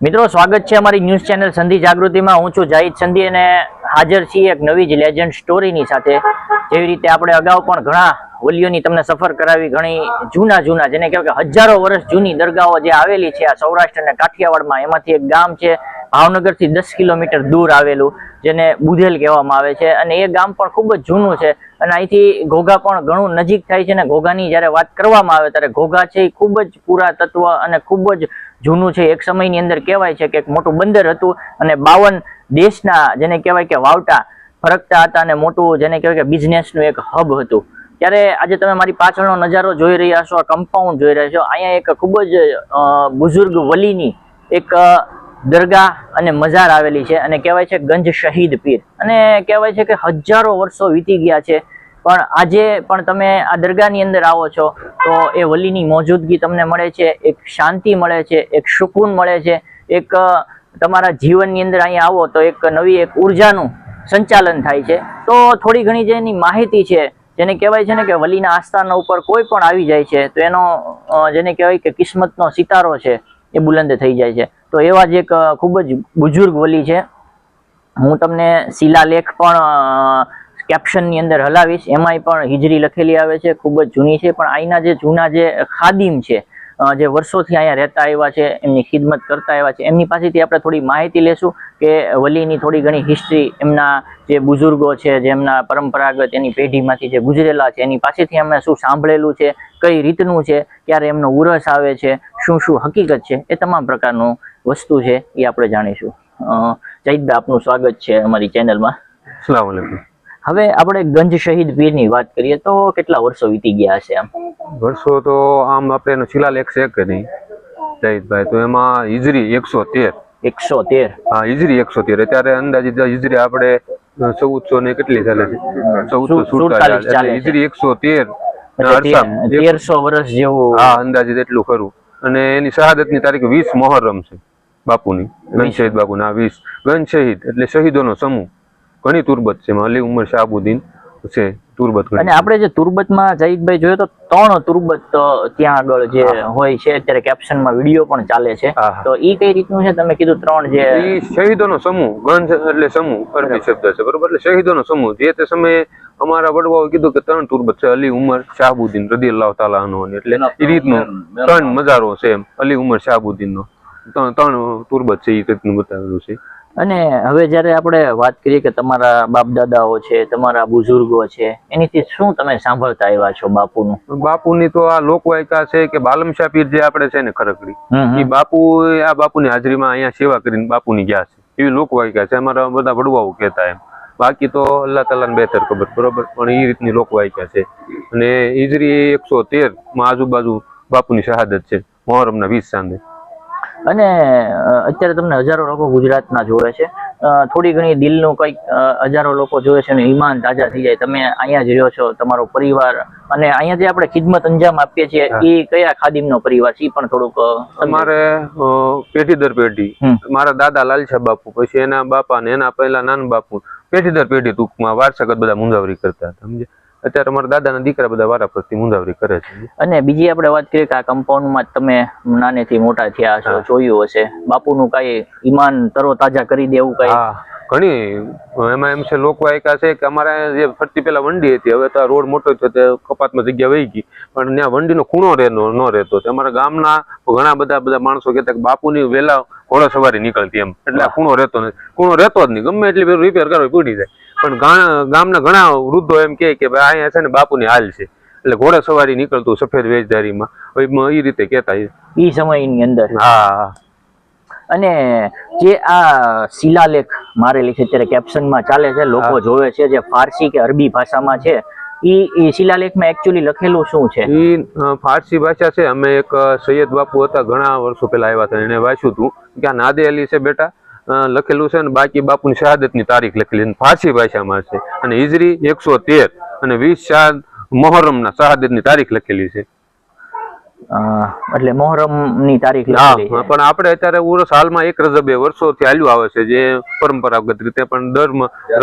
મિત્રો સ્વાગત છે અમારી ન્યૂઝ ચેનલ સંધિ જાગૃતિમાં। હું છું જાહિદ સંધિ અને હાજર છીએ એક નવી જ લેજન્ડ સ્ટોરીની સાથે। જેવી રીતે આપણે અગાઉ પણ ઘણા વલીઓની તમને સફર કરાવી, ઘણી જૂના જેને કહેવાય કે હજારો વર્ષ જૂની દરગાહો જે આવેલી છે આ સૌરાષ્ટ્ર અને કાઠિયાવાડમાં, એમાંથી એક ગામ છે ભાવનગરથી 10 કિલોમીટર દૂર આવેલું જેને બુધેલ કહેવામાં આવે છે। અને એ ગામ પણ ખૂબ જ જૂનું છે અને અહીંથી ઘોઘા પણ ઘણું નજીક થાય છે। અને ઘોઘાની જ્યારે વાત કરવામાં આવે ત્યારે ઘોઘા છે એ ખૂબ જ પુરાતત્વ અને ખૂબ જ જૂનું છે। એક સમયની અંદર કહેવાય છે કે એક મોટું બંદર હતું અને 52 દેશના જેને કહેવાય કે વાવટા ફરકતા હતા અને મોટું જેને કહેવાય કે બિઝનેસનું એક હબ હતું। ત્યારે આજે તમે મારી પાછળનો નજારો જોઈ રહ્યા છો, આ કમ્પાઉન્ડ જોઈ રહ્યા છો, અહીંયા એક ખૂબ જ બુઝુર્ગ વલીની એક દરગાહ અને મજાર આવેલી છે અને કહેવાય છે ગંજ શહીદ પીર। અને કહેવાય છે કે હજારો વર્ષો વીતી ગયા છે પણ આજે પણ તમે આ દરગાહની અંદર આવો છો તો એ વલીની મોજૂદગી તમને મળે છે, એક શાંતિ મળે છે, એક સુકૂન મળે છે, એક તમારા જીવનની અંદર અહીંયા આવો તો એક નવી એક ઉર્જાનું સંચાલન થાય છે। તો થોડી ઘણી જે એની માહિતી છે, જેને કહેવાય છે ને કે વલીના આસ્થાના ઉપર કોઈ પણ આવી જાય છે તો એનો જેને કહેવાય કે કિસ્મતનો સિતારો છે એ બુલંદ થઈ જાય છે। તો એવા જ એક ખૂબ જ બુઝુર્ગ વલી છે। હું તમને શિલાલેખ પણ કેપ્શનની અંદર હલાવીશ, એમાંય પણ હિજરી લખેલી આવે છે, ખૂબ જ જૂની છે। પણ અહીંના જે જૂના જે ખાદિમ છે, જે વર્ષોથી અહીંયા રહેતા આવ્યા છે, એમની ખિદમત કરતા આવ્યા છે, એમની પાસેથી આપણે થોડી માહિતી લેશું કે વલીની થોડી ઘણી હિસ્ટ્રી, એમના જે બુઝુર્ગો છે, જેમના પરંપરાગત એની પેઢીમાંથી જે ગુજરેલા છે એની પાસેથી એમને શું સાંભળેલું છે, કઈ રીતનું છે, ક્યારે એમનો ઉરસ આવે છે, શું હકીકત છે, એ તમામ પ્રકારનું વસ્તુ છે એ આપણે જાણીશું। જાહિદભાઈ, આપનું સ્વાગત છે અમારી ચેનલમાં। અસ્સલામ વાલેકુમ। હવે આપણે ગંજ શહીદ પીરની વાત કરીએ તો કેટલા વર્ષો વીતી ગયા છે? આમ વર્ષો તો આમ આપણે એનો શિલાલેખ છે કે નહીં જાહિદભાઈ, તો એમાં હિજરી 113 હા હિજરી 113 અત્યારે અંદાજિત હિજરી આપણે 1400 ને કેટલી ચાલે છે 1447 હિજરી 113 1300 વર્ષ જેવું હા અંદાજિત એટલું ખરું। અને એની શહાદતની તારીખ 20 મોહરમ છે બાપુની, ગંજ શહીદ બાપુના 20 ગંજ શહીદ એટલે શહીદોનો સમૂહ। ઘણી તુરબત છે, અલી ઉમર શાહબુદ્દીન છે તુરબત। અને આપણે જે તુરબતમાં જાહિદભાઈ જોઈએ તો 3 તુરબત ત્યાં આગળ જે હોય છે, અત્યારે કેપ્શનમાં વિડીયો પણ ચાલે છે, તો ઈ કઈ રીતનું છે? તમે કીધું 3 જે ઈ શહીદોનો સમૂહ, ગંજ એટલે સમૂહ અરબી શબ્દ છે બરોબર, એટલે શહીદોનો સમૂહ। જે તે સમયે અમારા વડવાઓ કીધું કે 3 તુરબત છે, અલી ઉમર શાહબુદ્દીન રદિયલ્લાહુ તાલા અન્હુ, એટલે એ રીતનું 3 મજારો છે એમ અલી ઉમર શાહબુદ્દીનનો 3 તુરબત છે, એ રીતનું બતાવેલું છે। અને હવે જયારે આપણે વાત કરીએ કે તમારા બાપ દાદાઓ છે, તમારા બુઝુર્ગો છે, એનીથી શું તમે સાંભળતા આવ્યા છો બાપુનું? બાપુની તો આ લોકવાયકા છે કે બાલમશાહ પીર જે આપણે છે ને ખરકડી, એ બાપુ આ બાપુની હાજરીમાં અહીંયા સેવા કરીને બાપુની ગયા છે, એવી લોકવાયકા છે, અમારા બધા વડવાઓ કહેતા એમ। બાકી તો અલ્લાહ તાલાને બહેતર ખબર બરોબર, પણ એ રીતની લોકવાયકા છે। અને હિજરી 113 માં આજુબાજુ બાપુની શહાદત છે મોહરમના 20 સાંજે। અને અત્યારે તમને હજારો લોકો ગુજરાતના જોવે છે, થોડી ઘણી દિલનું કંઈક હજારો લોકો જોવે છે અને ઈમાન તાજા થઈ જાય। તમે અહીંયા જ રહ્યો છો, તમારો પરિવાર, અને અહીંયા જે આપણે ખિદમત અંજામ આપીએ છીએ એ કયા ખાદિમનો પરિવાર છે એ પણ થોડુંક અમારે પેઢી દર પેઢી, મારા દાદા લાલશા બાપુ, પછી એના બાપા ને એના પહેલા નાના બાપુ, પેઢી દર પેઢી ટૂંકમાં વારસાગત બધા મુંજાવરી કરતા હતા, સમજે। અત્યારે અમારા દાદાના દીકરા બધા વારાફરતી મુંજાવરી કરે છે। અને બીજી આપણે વાત કરીએ કે આ કમ્પાઉન્ડમાં તમે નાનેથી મોટા થયા છો, જોયું હશે, બાપુનું કઈ ઈમાન તરો તાજા કરી દે એવું કઈ? ઘણી એમાં એમ છે લોકવાયકા છે કે અમારે જે ફરતી પેલા વંડી હતી, હવે તો રોડ મોટો થયો તે કપાતમાં જગ્યા વહી ગઈ, પણ ત્યાં વંડીનો ખૂણો ન રહેતો। અમારા ગામના ઘણા બધા માણસો કહેતા કે બાપુની વેલા ઘોડા સવારી નીકળતી એમ, એટલે ખૂણો રહેતો નથી, ખૂણો રહેતો જ નહીં, ગમે એટલી રિપેર કરવી પડી જાય। પણ ગામના ઘણા વૃદ્ધો એમ કે ભાઈ અહીંયા છે ને બાપુની હાલ છે, એટલે ઘોડા સવારી નીકળતું સફેદ વેશધારીમાં, એ રીતે કહેતા એ સમયની અંદર। હા। અને જે આ શિલાલેખ મારેલી છે અત્યારે કેપ્શનમાં ચાલે છે, લોકો જોવે છે, જે ફારસી કે અરબી ભાષામાં છે, એ શિલાલેખમાં એકચ્યુઅલી લખેલું શું છે? એ ફારસી ભાષા છે। અમે એક સૈયદ બાપુ હતા, ઘણા વર્ષો પહેલા આવ્યા હતા, એને વાંચ્યું હતું કે આ નાદે અલી છે બેટા લખેલું છે, ને બાકી બાપુની શહાદતની તારીખ લખેલી ફારસી ભાષામાં છે, અને હિજરી 113 અને 20 શાદ મોહરમના શહાદતની તારીખ લખેલી છે। એટલે મોહરમની તારીખ હા લખેલી છે. પણ આપણે અત્યારે ઉરસ હાલમાં એક રજબે વર્ષોથી હાલ્યું આવે છે, જે પરંપરાગત રીતે પણ દર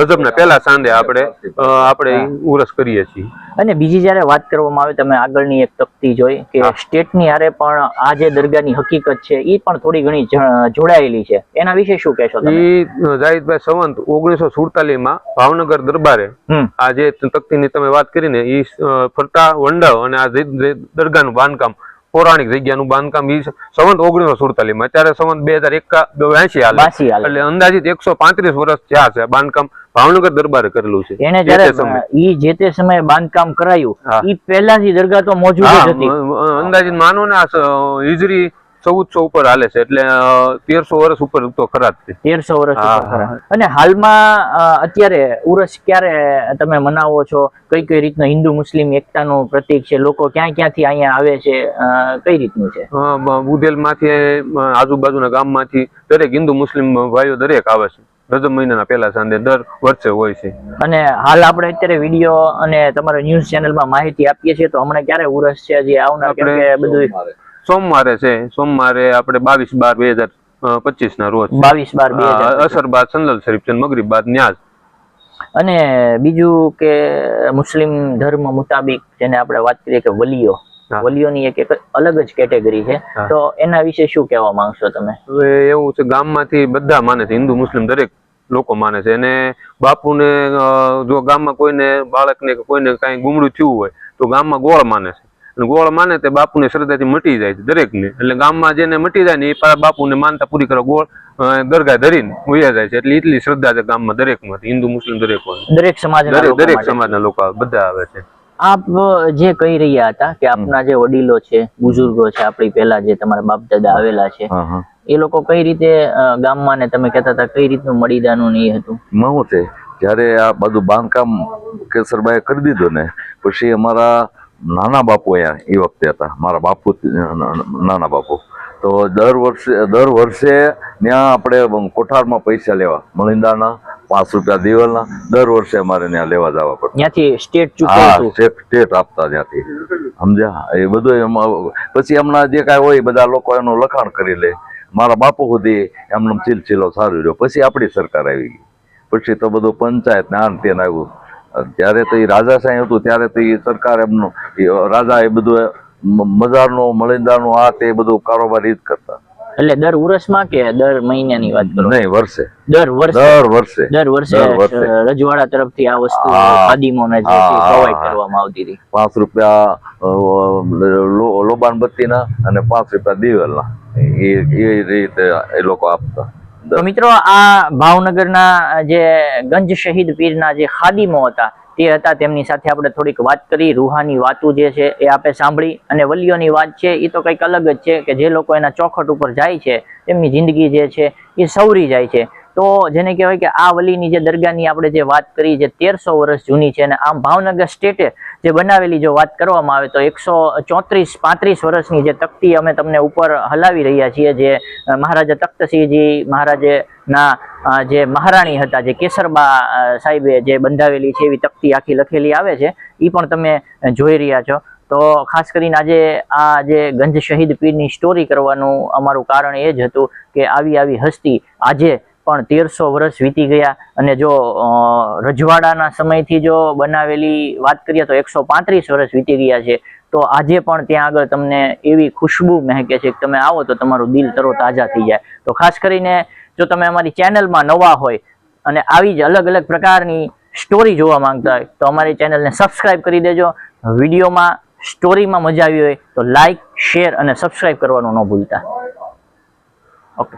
રજબના પહેલા સાંજે આપણે ઉરસ કરીએ છીએ. અને બીજી જયારે વાત કરવામાં આવે, તમે આગળની એક તકતી જોઈ કે સ્ટેટની હારે પણ આ જે દરગાહની હકીકત છે એ પણ થોડી ઘણી જોડાયેલી છે, એના વિશે શું કહેશો તમે? જાહિદભાઈ સંવંત 1947 ભાવનગર દરબારે આ જે તકતીની તમે વાત કરીને એ ફરતા વંડાવ અને આ દરગાહનું બાંધકામ, પૌરાણિક જગ્યાનું બાંધકામ એ સંવંત 1947 અત્યારે સંવંત 2082 હાલે, એટલે અંદાજિત 135 વર્ષ થયા છે. બાંધકામ ભાવનગર દરબારે કરેલું છે. એને જયારે ઈ જે તે સમયે બાંધકામ કરાયું, ઈ પહેલાથી દરગાહ તો મોજૂદ જ હતી. અંદાજિત માનો ને હિજરી 1400 ઉપર હાલે છે, એટલે 1300 વર્ષ ઉપર તો ખરા જ છે. 1300 વર્ષ ઉપર ખરા. અને હાલમાં અત્યારે ઉરસ ક્યારે તમે મનાવો છો? કઈ કઈ રીતનું હિન્દુ મુસ્લિમ એકતાનું પ્રતીક છે? લોકો ક્યાં ક્યાંથી અહીંયા આવે છે? કઈ રીતનું છે? બુધેલ માંથી, આજુબાજુના ગામમાંથી દરેક હિન્દુ મુસ્લિમ ભાઈઓ દરેક આવે છે. રજબ મહિનાના પહેલા સાંજે દર વર્ષે હોય છે. અને હાલ આપણે અત્યારે વિડીયો અને તમારા ન્યૂઝ ચેનલમાં માહિતી આપીએ છીએ, તો હમણાં ક્યારે ઉરસ છે જે આવનાર? કેમ કે બધું સોમવારે છે. સોમવારે આપણે 22/12/2025 ના રોજ 22/12/2025 અસર બાદ સંદલ શરીફ છે, મગરીબ બાદ ન્યાઝ. અને બીજું કે મુસ્લિમ ધર્મ મુતાબિક જેને આપણે વાત કરીએ કે વલીઓની એક અલગ જ કેટેગરી છે, તો એના વિશે શું કહેવા માંગશો તમે? હવે એવું છે, ગામમાંથી બધા માને છે, હિન્દુ મુસ્લિમ દરેક લોકો માને છે. અને બાપુને જો ગામમાં કોઈને બાળકને કે કોઈને કઈ ગુમડું થયું હોય તો ગામમાં ગોળ માને છે, અને ગોળ માને તે બાપુને શ્રદ્ધાથી મટી જાય છે દરેકને. એટલે ગામમાં જેને મટી જાય ને એ બાપુને માનતા પૂરી કરવા ગોળ દરગાહ ધરીને ઉયા જાય છે. એટલે એટલી શ્રદ્ધા છે ગામમાં દરેકમાં, હિન્દુ મુસ્લિમ દરેક સમાજના લોકો બધા આવે છે. આપ જે કહી રહ્યા હતા કે આપના જે વડીલો છે, બુઝુર્ગો છે, આપણી પહેલા જે તમારા બાપ દાદા આવેલા છે, એ લોકો કઈ રીતે ગામમાં, ને તમે કહેતા હતા કઈ રીતનું મડીદાનું ને એ હતું? શું છે, જયારે આ બધું બાંધકામ કેસરબાઈએ કરી દીધું ને પછી અમારા નાના બાપુ અહીંયા એ વખતે હતા, મારા બાપુ નાના બાપુ, તો દર વર્ષે ત્યાં આપણે કોઠારમાં પૈસા લેવા, મલિંદાના 5 રૂપિયા દિવાલના દર વર્ષે અમારે ત્યાં લેવા જવા પડે. ત્યાંથી સ્ટેટ ચૂકવતું? સ્ટેટ આપતા ત્યાંથી, સમજ્યા? એ બધું પછી હમણાં જે કાંઈ હોય બધા લોકો એનું લખાણ કરી લે. મારા બાપુ સુધી એમનો ચીલચીલો સારું રહ્યો. પછી આપણી સરકાર આવી ગઈ, પછી તો બધું પંચાયત ને આન તેન આવ્યું. જ્યારે તો એ રાજાશાહી હતું ત્યારે તો એ સરકાર એમનું રાજા એ બધું મજારનું મલિંદાનું આ તે બધું કારોબાર જ કરતા. એટલે દર વર્ષમાં કે દર મહિનાની વાત કરો? નહીં, વર્ષે. દર વર્ષે રજવાડા તરફથી આ વસ્તુ ખાદીમોને જે પ્રોવાઈડ કરવામાં આવતી હતી. 5 રૂપિયા લોબાન બત્તીના અને 5 રૂપિયા દિવેલના, એ રીતે એ લોકો આપતા. તો મિત્રો, આ ભાવનગરના જે ગંજ શહીદ પીરના જે ખાદીમો હતા તે હતા, તેમની સાથે આપણે થોડીક વાત કરી. રૂહાની વાતો જે છે એ આપણે સાંભળી, અને વલીઓની વાત છે એ તો કંઈક અલગ જ છે કે જે લોકો એના ચોખટ ઉપર જાય છે તેમની જિંદગી જે છે એ સવરી જાય છે. તો જેને કહેવાય કે આ વલીની જે દરગાહની આપણે જે વાત કરી, જે 1300 વર્ષ જૂની છે, અને આમ ભાવનગર સ્ટેટે જે બનાવેલી જો વાત કરવામાં આવે તો 134-35 વર્ષની જે તકતી અમે તમને ઉપર હલાવી રહ્યા છીએ, જે મહારાજા તખ્તસિંહજી મહારાજના જે મહારાણી હતા, જે કેસરબા સાહેબે જે બંધાવેલી છે, એવી તકતી આખી લખેલી આવે છે, એ પણ તમે જોઈ રહ્યા છો. તો ખાસ કરીને આજે આ જે ગંજ શહીદ પીરની સ્ટોરી કરવાનું અમારું કારણ એ જ હતું કે આવી હસ્તી આજે પણ 1300 વર્ષ વીતી ગયા, અને જો રજવાડાના સમયથી જો બનાવેલી વાત કરીએ તો 135 વર્ષ વીતી ગયા છે. તો આજે પણ ત્યાં આગળ તમને એવી ખુશ્બુ મહેકે છે કે તમે આવો તો તમારું દિલ તરોતાજા થઈ જાય. તો ખાસ કરીને જો તમે અમારી ચેનલમાં નવા હોય અને આવી જ અલગ અલગ પ્રકારની સ્ટોરી જોવા માંગતા હોય તો અમારી ચેનલને સબસ્ક્રાઇબ કરી દેજો. વિડીયોમાં સ્ટોરીમાં મજા આવી હોય તો લાઈક, શેર અને સબસ્ક્રાઇબ કરવાનું ન ભૂલતા. ઓકે.